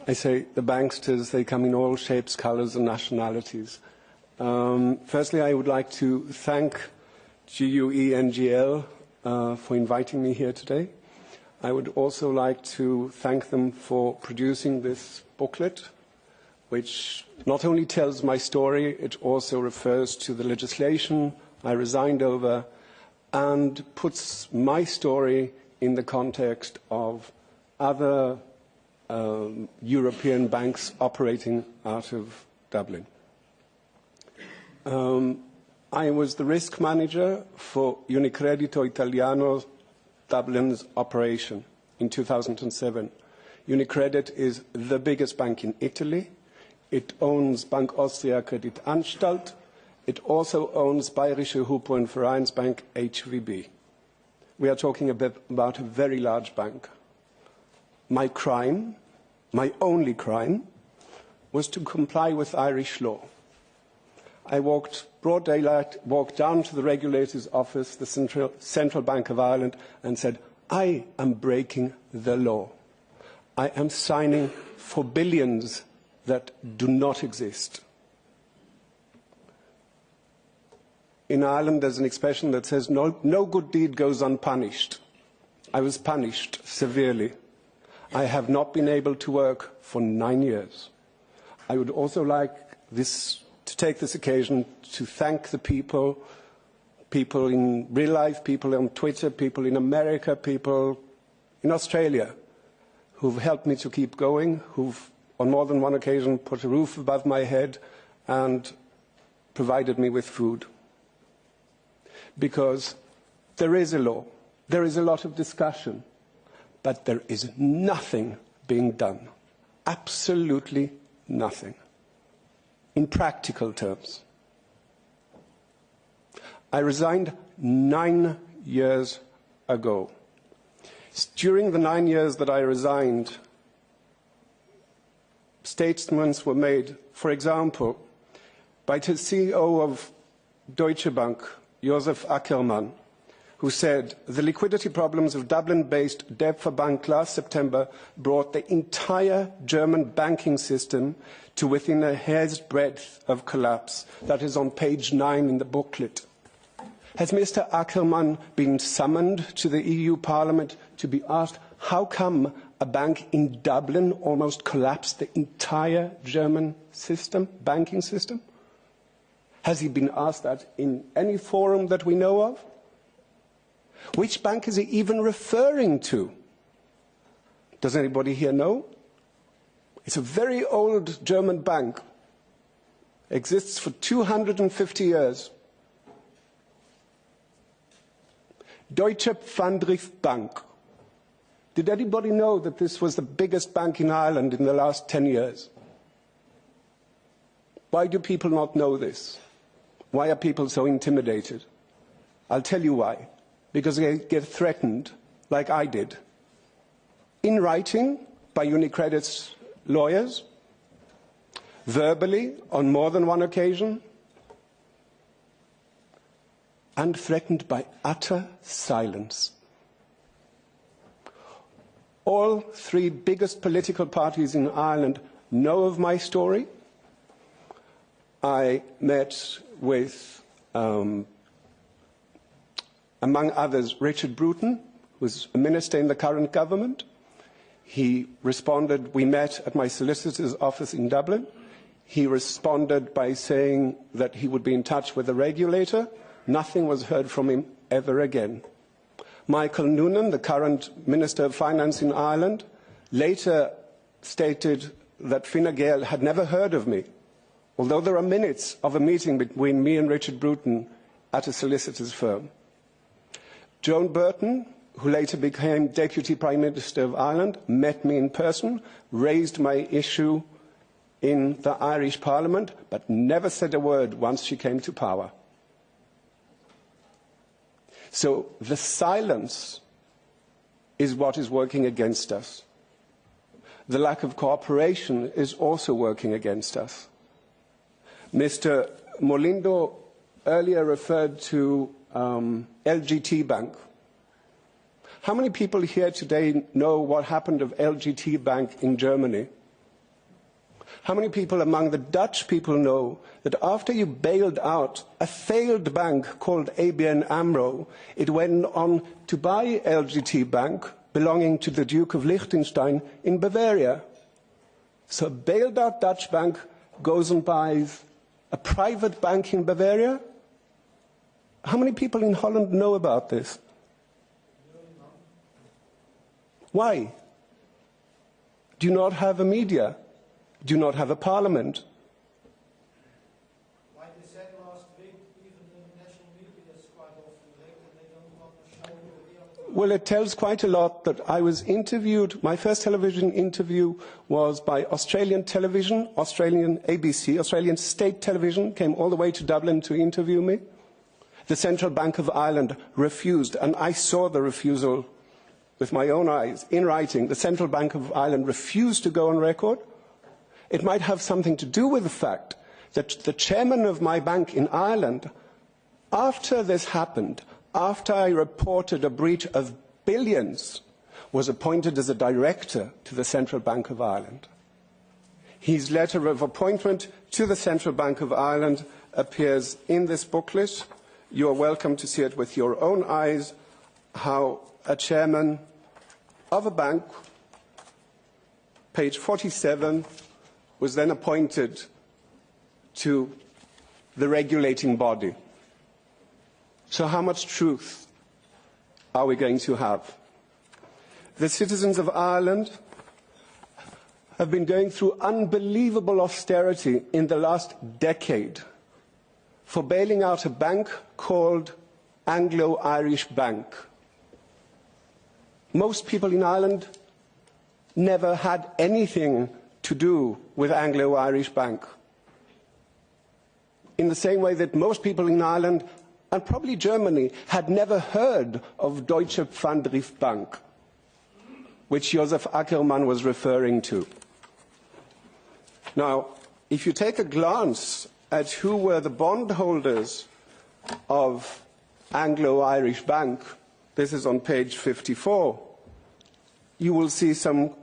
I say the banksters, they come in all shapes, colours and nationalities. Firstly, I would like to thank GUE NGL for inviting me here today. I would also like to thank them for producing this booklet, which not only tells my story, it also refers to the legislation I resigned over and puts my story in the context of other European banks operating out of Dublin. I was the risk manager for Unicredito Italiano Dublin's operation in 2007. Unicredit is the biggest bank in Italy. It owns Bank Austria Kreditanstalt. It also owns Bayerische Hupo and Vereinsbank HVB. We are talking about a very large bank. My crime, my only crime, was to comply with Irish law. I walked broad daylight, walked down to the regulator's office, the Central Bank of Ireland, and said, I am breaking the law. I am signing for billions that do not exist. In Ireland, there's an expression that says, no good deed goes unpunished. I was punished severely. I have not been able to work for 9 years. I would also like to take this occasion to thank the people in real life, people on Twitter, people in America, people in Australia, who've helped me to keep going, who've on more than one occasion put a roof above my head and provided me with food. Because there is a law, there is a lot of discussion, but there is nothing being done, absolutely nothing. In practical terms. I resigned 9 years ago. During the 9 years that I resigned, statements were made, for example, by the CEO of Deutsche Bank, Josef Ackermann, who said, the liquidity problems of Dublin-based DEPFA Bank last September brought the entire German banking system to within a hair's breadth of collapse. That is on page 9 in the booklet. Has Mr. Ackermann been summoned to the EU Parliament to be asked how come a bank in Dublin almost collapsed the entire German system, banking system? Has he been asked that in any forum that we know of? Which bank is he even referring to? Does anybody here know? It's a very old German bank. Exists for 250 years. Deutsche Pfandbriefbank. Did anybody know that this was the biggest bank in Ireland in the last 10 years? Why do people not know this? Why are people so intimidated? I'll tell you why. Because they get threatened, like I did, in writing by Unicredit's lawyers, verbally on more than one occasion, and threatened by utter silence. All three biggest political parties in Ireland know of my story. I met with among others, Richard Bruton, who's a minister in the current government. He responded, we met at my solicitor's office in Dublin. He responded by saying that he would be in touch with the regulator. Nothing was heard from him ever again. Michael Noonan, the current Minister of Finance in Ireland, later stated that Fine Gael had never heard of me, although there are minutes of a meeting between me and Richard Bruton at a solicitor's firm. Joan Burton, who later became Deputy Prime Minister of Ireland, met me in person, raised my issue in the Irish Parliament, but never said a word once she came to power. So the silence is what is working against us. The lack of cooperation is also working against us. Mr. Molindo earlier referred to LGT Bank. How many people here today know what happened of LGT Bank in Germany? How many people among the Dutch people know that after you bailed out a failed bank called ABN AMRO, it went on to buy LGT Bank, belonging to the Duke of Liechtenstein in Bavaria? So a bailed out Dutch bank goes and buys a private bank in Bavaria? How many people in Holland know about this? Why? Do you not have a media? Do you not have a parliament? Like they said last week, even the national media is quite often late and they don't want to show the other. Well, it tells quite a lot that I was interviewed. My first television interview was by Australian television, Australian ABC, Australian state television, came all the way to Dublin to interview me. The Central Bank of Ireland refused, and I saw the refusal with my own eyes, in writing. The Central Bank of Ireland refused to go on record. It might have something to do with the fact that the chairman of my bank in Ireland, after this happened, after I reported a breach of billions, was appointed as a director to the Central Bank of Ireland. His letter of appointment to the Central Bank of Ireland appears in this booklet. You are welcome to see it with your own eyes, how a chairman of a bank, page 47, was then appointed to the regulating body. So how much truth are we going to have? The citizens of Ireland have been going through unbelievable austerity in the last decade for bailing out a bank called Anglo-Irish Bank. Most people in Ireland never had anything to do with Anglo-Irish Bank. In the same way that most people in Ireland, and probably Germany, had never heard of Deutsche Pfandbriefbank, which Josef Ackermann was referring to. Now, if you take a glance at who were the bondholders of Anglo-Irish Bank, this is on page 54, you will see some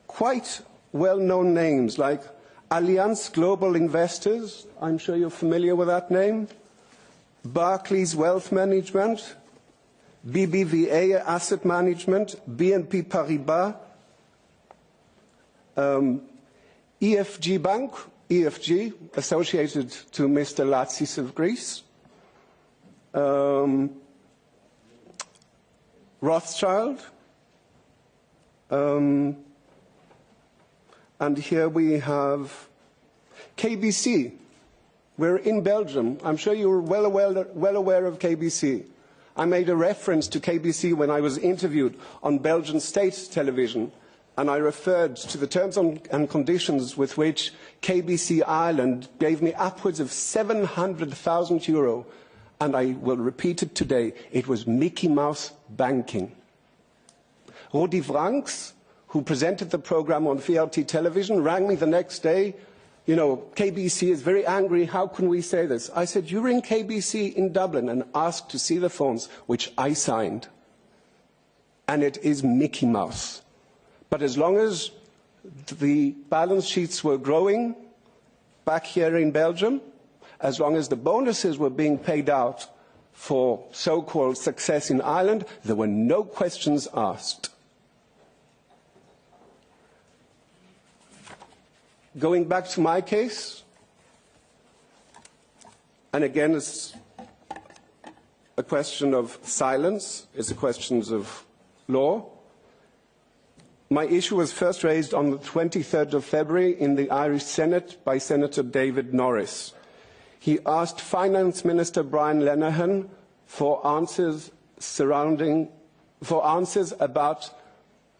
quite well-known names like Allianz Global Investors, I'm sure you're familiar with that name, Barclays Wealth Management, BBVA Asset Management, BNP Paribas, EFG Bank, EFG, associated to Mr. Latsis of Greece, Rothschild, and here we have KBC. We're in Belgium. I'm sure you're well aware of KBC. I made a reference to KBC when I was interviewed on Belgian state television, and I referred to the terms and conditions with which KBC Ireland gave me upwards of €700,000, and I will repeat it today. It was Mickey Mouse banking. Rudi Franks, who presented the program on VRT television, rang me the next day. You know, KBC is very angry. How can we say this? I said, you ring KBC in Dublin and ask to see the phones, which I signed. And it is Mickey Mouse. But as long as the balance sheets were growing back here in Belgium, as long as the bonuses were being paid out for so-called success in Ireland, there were no questions asked. Going back to my case, and again, it's a question of silence, it's a question of law. My issue was first raised on the 23rd of February in the Irish Senate by Senator David Norris. He asked Finance Minister Brian Lenihan for answers about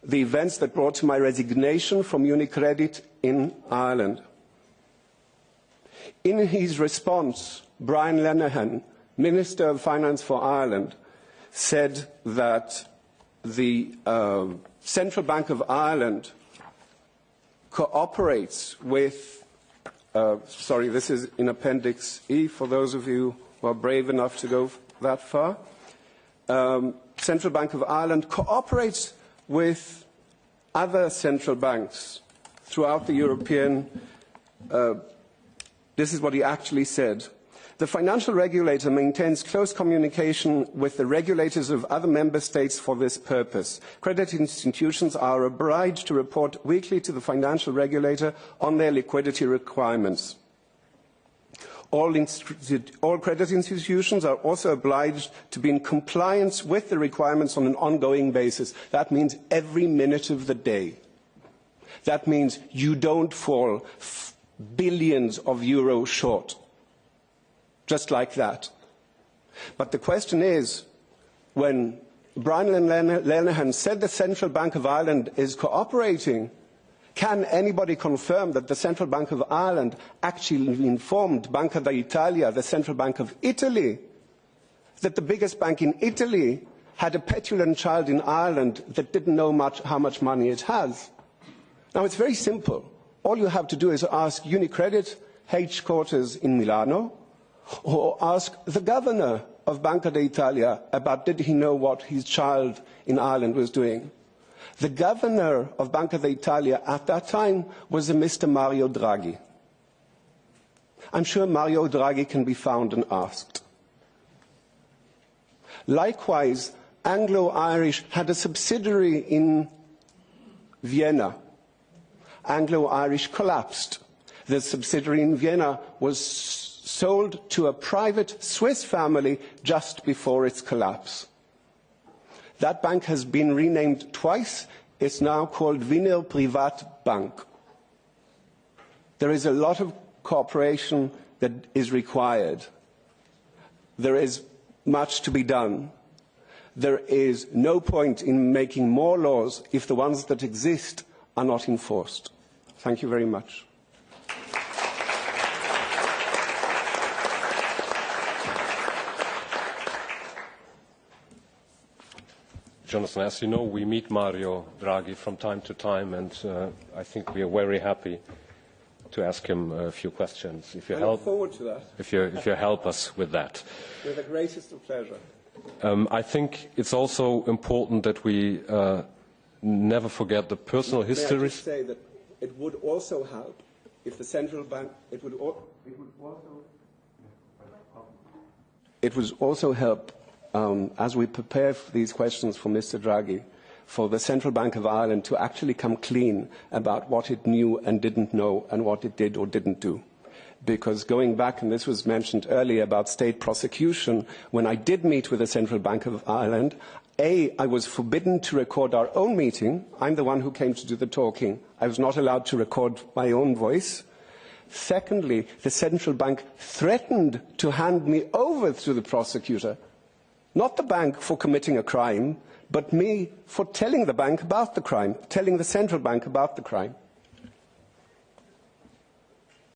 the events that brought to my resignation from UniCredit in Ireland. In his response, Brian Lenihan, Minister of Finance for Ireland, said that the Central Bank of Ireland cooperates with, sorry, this is in Appendix E for those of you who are brave enough to go that far. Central Bank of Ireland cooperates with other central banks throughout the European This is what he actually said. The financial regulator maintains close communication with the regulators of other member states for this purpose. Credit institutions are obliged to report weekly to the financial regulator on their liquidity requirements. All credit institutions are also obliged to be in compliance with the requirements on an ongoing basis. That means every minute of the day. That means you don't fall billions of euros short. Just like that. But the question is, when Brian Lenihan said the Central Bank of Ireland is cooperating, can anybody confirm that the Central Bank of Ireland actually informed Banca d'Italia, the Central Bank of Italy, that the biggest bank in Italy had a petulant child in Ireland that didn't know how much money it has? Now, it's very simple. All you have to do is ask UniCredit headquarters in Milano, or ask the governor of Banca d'Italia about did he know what his child in Ireland was doing. The governor of Banca d'Italia at that time was a Mr. Mario Draghi. I'm sure Mario Draghi can be found and asked. Likewise, Anglo-Irish had a subsidiary in Vienna. Anglo-Irish collapsed. The subsidiary in Vienna was sold to a private Swiss family just before its collapse. That bank has been renamed twice. It's now called Wiener Privatbank. There is a lot of cooperation that is required. There is much to be done. There is no point in making more laws if the ones that exist are not enforced. Thank you very much. Jonathan, as you know, we meet Mario Draghi from time to time, and I think we are very happy to ask him a few questions. If you I look forward to that. If you help us with that. With the greatest of pleasure. I think it's also important that we never forget the personal history. May I just say that it would also help if the central bank. It would also help. As we prepare for these questions for Mr. Draghi, for the Central Bank of Ireland to actually come clean about what it knew and didn't know and what it did or didn't do. Because going back, and this was mentioned earlier about state prosecution, when I did meet with the Central Bank of Ireland, I was forbidden to record our own meeting. I'm the one who came to do the talking. I was not allowed to record my own voice. Secondly, the Central Bank threatened to hand me over to the prosecutor. Not the bank for committing a crime, but me for telling the bank about the crime, telling the central bank about the crime.